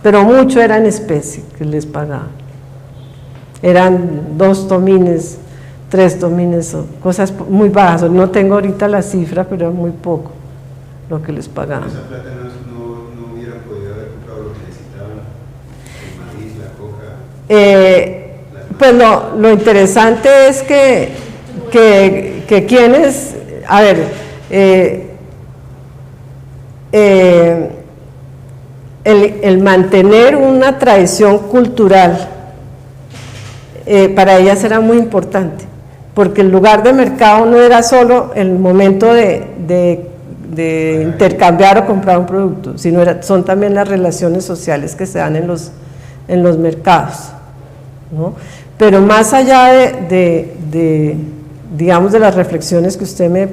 Pero mucho era en especie que les pagaban. Eran 2 tomines, 3 tomines, cosas muy bajas. No tengo ahorita la cifra, pero era muy poco lo que les pagaban. Esa plata no hubieran podido haber comprado lo que necesitaban, el maíz, la coca. Pues lo interesante es que quienes, a ver, el mantener una tradición cultural para ellas era muy importante, porque el lugar de mercado no era solo el momento de intercambiar o comprar un producto, sino son también las relaciones sociales que se dan en los mercados, ¿no? Pero más allá digamos, de las reflexiones que usted me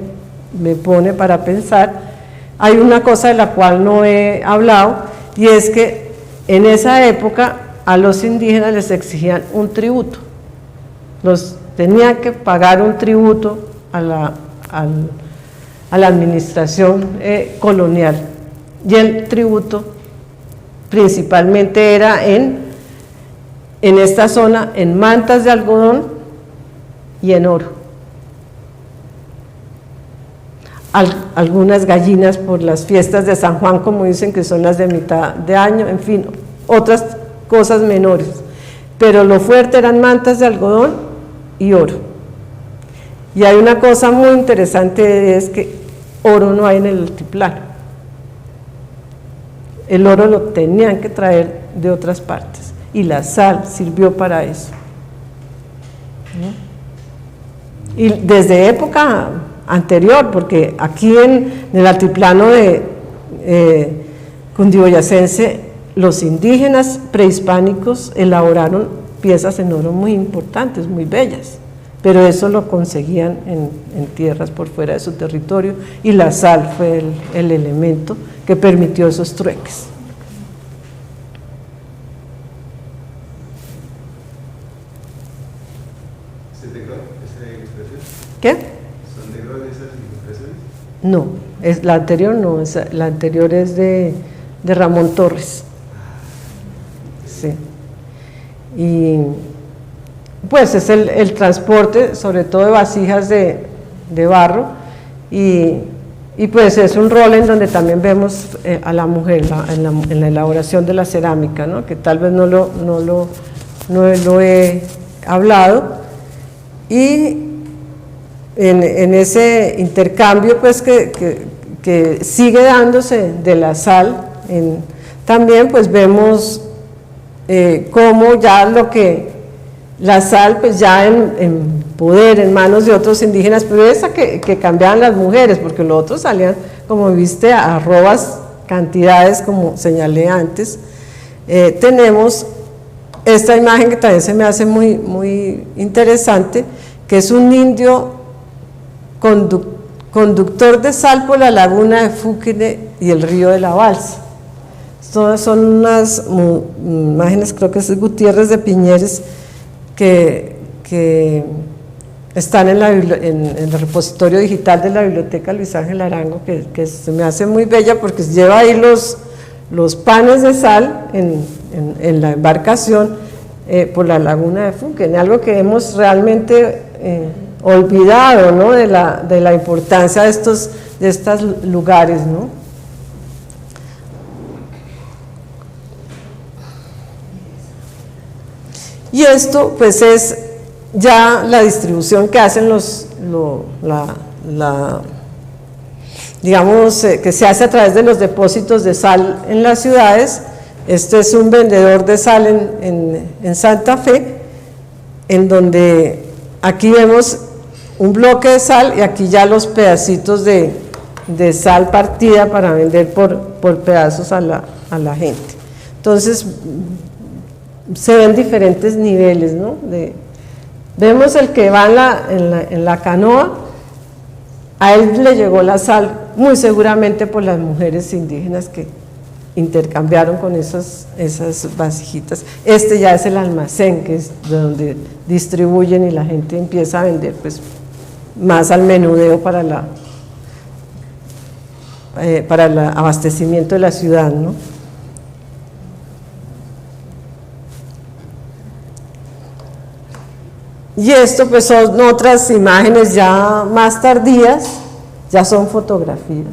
pone para pensar, hay una cosa de la cual no he hablado, y es que en esa época a los indígenas les exigían un tributo, tenían que pagar un tributo a la administración colonial, y el tributo principalmente era en esta zona en mantas de algodón y en oro. Algunas gallinas por las fiestas de San Juan, como dicen, que son las de mitad de año, en fin, otras cosas menores, pero lo fuerte eran mantas de algodón y oro. Y hay una cosa muy interesante, es que oro no hay en el altiplano. El oro lo tenían que traer de otras partes, y la sal sirvió para eso, ¿no? Y desde época anterior, porque aquí en el altiplano cundiboyacense, los indígenas prehispánicos elaboraron piezas en oro muy importantes, muy bellas, pero eso lo conseguían en tierras por fuera de su territorio, y la sal fue el elemento que permitió esos trueques. ¿Qué? ¿Son de Grol esas ilustraciones? No, la anterior no, la anterior es de Ramón Torres. Sí. Y pues es el transporte, sobre todo de vasijas de barro, y pues es un rol en donde también vemos a la mujer en la elaboración de la cerámica, ¿no? Que tal vez no lo he hablado, y en ese intercambio pues que sigue dándose de la sal, también pues vemos cómo ya la sal pues ya en poder, en manos de otros indígenas, pero esa que cambiaban las mujeres, porque los otros salían, como viste, a robas cantidades, como señalé antes. Tenemos esta imagen que también se me hace muy, muy interesante, que es un indio conductor de sal por la laguna de Fúquene y el río de la Balsa. Son unas imágenes, creo que es Gutiérrez de Piñeres, que están en el repositorio digital de la Biblioteca Luis Ángel Arango, que se me hace muy bella porque lleva ahí los panes de sal en la embarcación por la laguna de Fúquene, algo que hemos realmente olvidado, ¿no? de la importancia de estos lugares, ¿no? Y esto pues es ya la distribución que hacen digamos que se hace a través de los depósitos de sal en las ciudades. Este es un vendedor de sal en Santa Fe, en donde aquí vemos un bloque de sal y aquí ya los pedacitos de sal partida para vender por pedazos a la gente. Entonces se ven diferentes niveles, ¿no? Vemos el que va en la canoa, a él le llegó la sal muy seguramente por las mujeres indígenas que intercambiaron con esas vasijitas. Este ya es el almacén, que es de donde distribuyen y la gente empieza a vender pues más al menudeo para el abastecimiento de la ciudad, ¿no? Y esto pues son otras imágenes ya más tardías, ya son fotografías.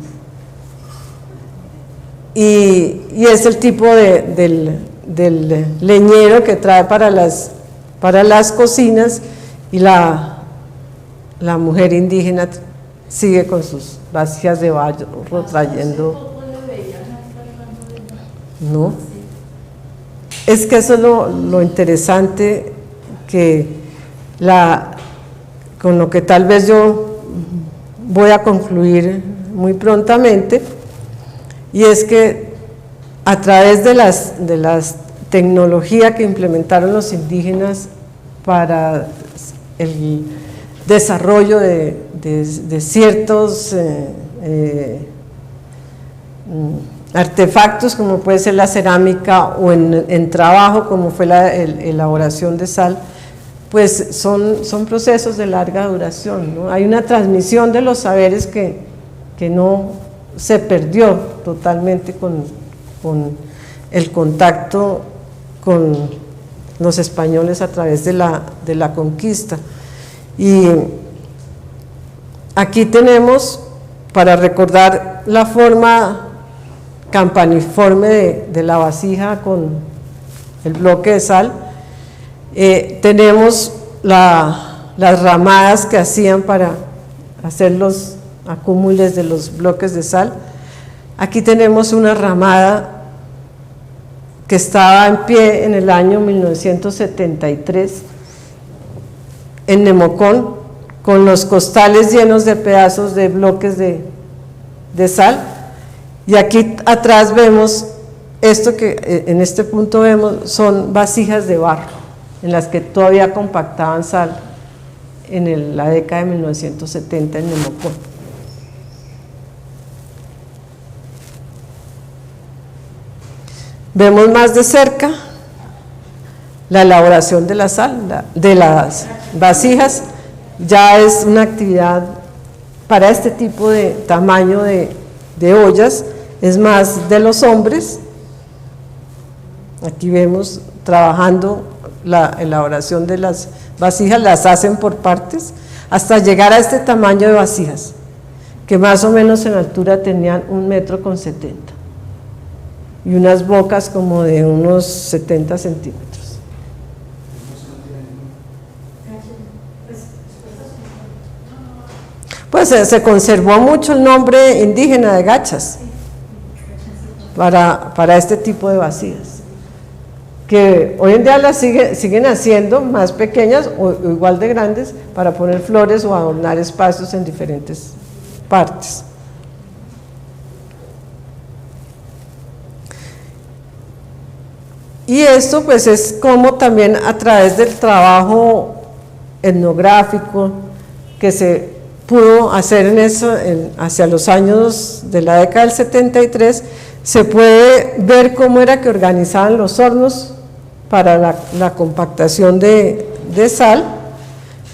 Y es el tipo del leñero que trae para las cocinas, y la mujer indígena sigue con sus vasijas de barro trayendo. ¿No? Es que eso es lo interesante, que con lo que tal vez yo voy a concluir muy prontamente, y es que a través de las tecnologías que implementaron los indígenas para el desarrollo de ciertos artefactos, como puede ser la cerámica, o en trabajo como fue la elaboración de sal, pues son procesos de larga duración, ¿no? Hay una transmisión de los saberes que no se perdió totalmente con el contacto con los españoles a través de la conquista. Y aquí tenemos, para recordar la forma campaniforme de la vasija con el bloque de sal, tenemos las ramadas que hacían para hacer los acúmulos de los bloques de sal. Aquí tenemos una ramada que estaba en pie en el año 1973 en Nemocón, con los costales llenos de pedazos de bloques de sal, Y aquí atrás vemos esto que en este punto vemos, son vasijas de barro, en las que todavía compactaban sal en la década de 1970 en Nemocón. Vemos más de cerca la elaboración de la sal, de las vasijas. Ya es una actividad para este tipo de tamaño de ollas, es más de los hombres. Aquí vemos trabajando la elaboración de las vasijas, las hacen por partes, hasta llegar a este tamaño de vasijas, que más o menos en altura tenían 1,70 m, y unas bocas como de unos 70 centímetros. Pues se conservó mucho el nombre indígena de gachas para este tipo de vasijas, que hoy en día las siguen haciendo más pequeñas o igual de grandes para poner flores o adornar espacios en diferentes partes. Y esto pues es como también a través del trabajo etnográfico que se pudo hacer en eso hacia los años de la década del 73, se puede ver cómo era que organizaban los hornos para la compactación de sal.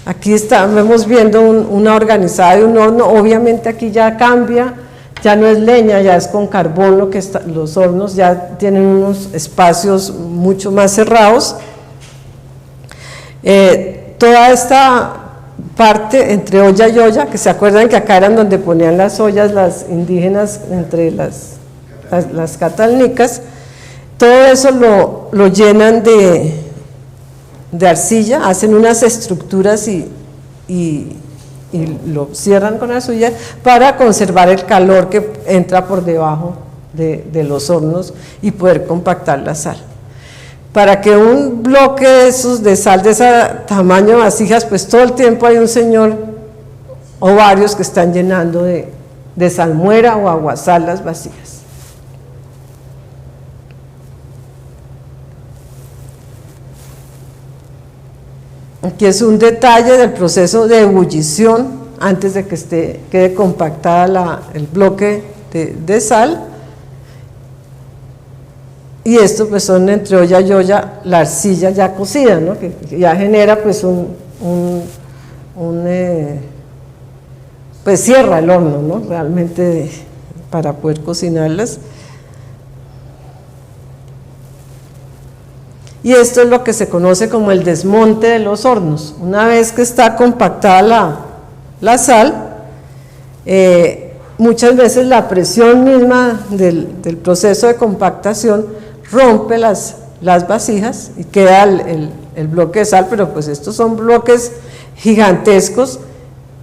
Aquí estamos viendo una organizada de un horno. Obviamente aquí ya cambia, ya no es leña, ya es con carbón, los hornos ya tienen unos espacios mucho más cerrados. Toda esta parte entre olla y olla, que se acuerdan que acá eran donde ponían las ollas las indígenas entre las catalnicas, todo eso lo llenan de arcilla, hacen unas estructuras y lo cierran con arcilla para conservar el calor que entra por debajo de los hornos y poder compactar la sal. Para que un bloque de esos de sal de ese tamaño de vasijas, pues todo el tiempo hay un señor o varios que están llenando de salmuera o aguasal las vasijas. Aquí es un detalle del proceso de ebullición antes de que quede compactada el bloque de sal. Y esto pues son entre olla y olla la arcilla ya cocida, ¿no? que ya genera pues pues cierra el horno, ¿no? Realmente para poder cocinarlas. Y esto es lo que se conoce como el desmonte de los hornos. Una vez que está compactada la sal, muchas veces la presión misma del proceso de compactación rompe las vasijas y queda el bloque de sal, pero pues estos son bloques gigantescos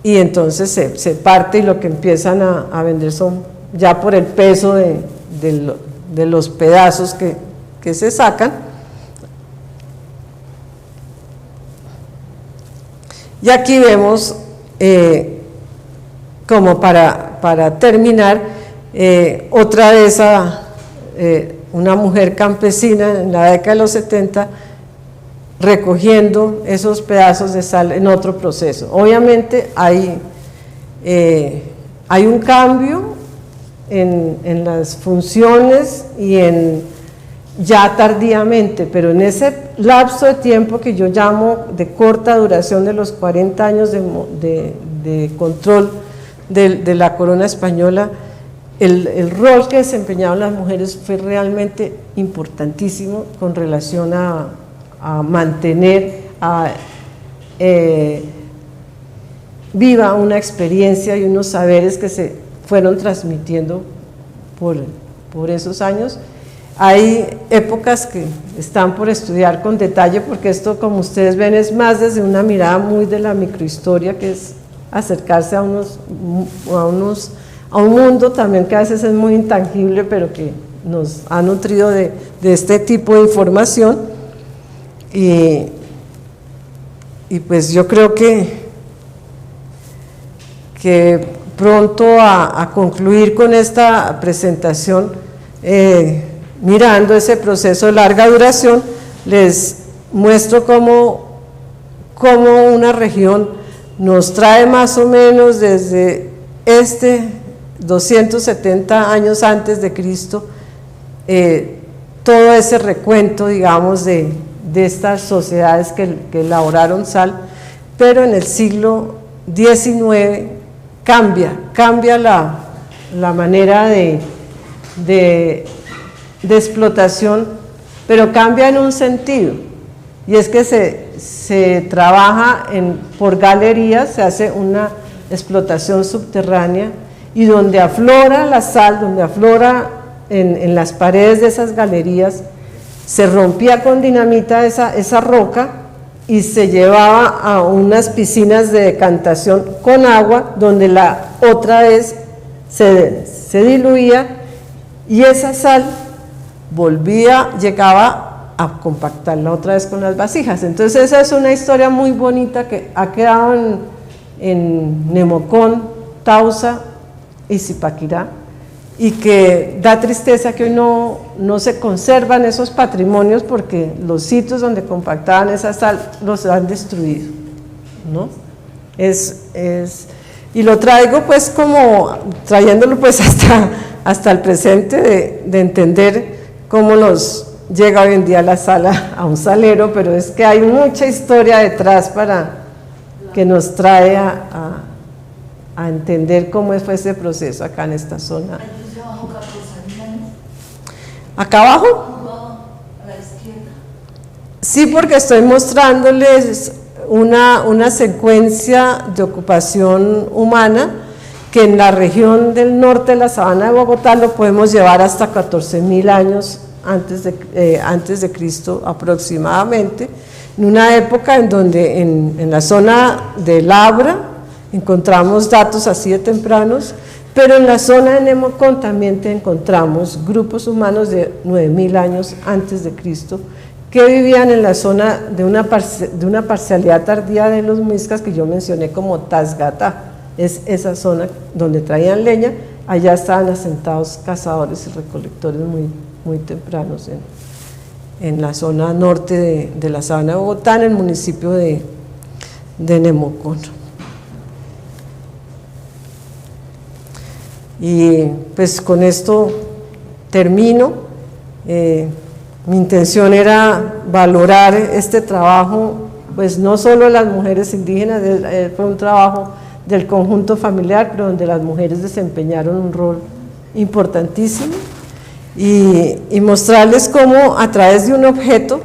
y entonces se parte y lo que empiezan a vender son ya por el peso de los pedazos que se sacan. Y aquí vemos, como para terminar, otra vez una mujer campesina en la década de los 70 recogiendo esos pedazos de sal en otro proceso. Obviamente hay un cambio en las funciones y ya tardíamente, pero en ese lapso de tiempo que yo llamo de corta duración de los 40 años de control de la corona española, el rol que desempeñaban las mujeres fue realmente importantísimo con relación a mantener viva una experiencia y unos saberes que se fueron transmitiendo por esos años. Hay épocas que están por estudiar con detalle, porque esto, como ustedes ven, es más desde una mirada muy de la microhistoria, que es acercarse a un mundo también que a veces es muy intangible, pero que nos ha nutrido de este tipo de información. Y pues yo creo que pronto a concluir con esta presentación, mirando ese proceso de larga duración, les muestro cómo una región nos trae más o menos desde 270 años antes de Cristo, todo ese recuento, digamos, de estas sociedades que elaboraron sal, pero en el siglo XIX cambia la manera de explotación, pero cambia en un sentido, y es que se trabaja por galerías, se hace una explotación subterránea, y donde aflora la sal, donde aflora en las paredes de esas galerías, se rompía con dinamita esa roca y se llevaba a unas piscinas de decantación con agua, donde otra vez se diluía, y esa sal llegaba a compactarla otra vez con las vasijas. Entonces esa es una historia muy bonita que ha quedado en Nemocón, Tausa y Zipaquirá, y que da tristeza que hoy no se conservan esos patrimonios, porque los sitios donde compactaban esa sal los han destruido, ¿no? Y lo traigo pues como trayéndolo pues hasta el presente, de entender cómo nos llega hoy en día la sal a un salero, pero es que hay mucha historia detrás para que nos trae a entender cómo fue ese proceso acá en esta zona. ¿Acá abajo? A la izquierda. Sí, porque estoy mostrándoles una secuencia de ocupación humana que en la región del norte de la sabana de Bogotá lo podemos llevar hasta 14.000 años antes de Cristo aproximadamente, en una época en donde en la zona de Labra encontramos datos así de tempranos, pero en la zona de Nemocón también encontramos grupos humanos de 9.000 años antes de Cristo que vivían en la zona de una parcialidad tardía de los muiscas que yo mencioné como Tasgatá. Es esa zona donde traían leña, allá estaban asentados cazadores y recolectores muy tempranos en la zona norte de la sabana de Bogotá, en el municipio de Nemocón. Y pues con esto termino. Mi intención era valorar este trabajo, pues no solo de las mujeres indígenas, fue un trabajo del conjunto familiar, pero donde las mujeres desempeñaron un rol importantísimo, y mostrarles cómo a través de un objeto,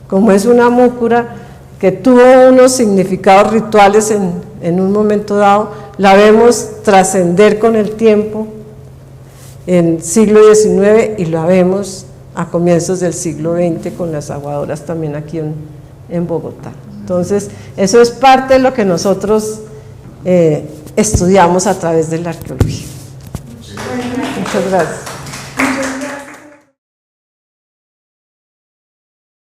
como es una múcura, que tuvo unos significados rituales en un momento dado, la vemos trascender con el tiempo en siglo XIX y la vemos a comienzos del siglo XX con las aguadoras también aquí en Bogotá. Entonces, eso es parte de lo que nosotros estudiamos a través de la arqueología. Muchas gracias.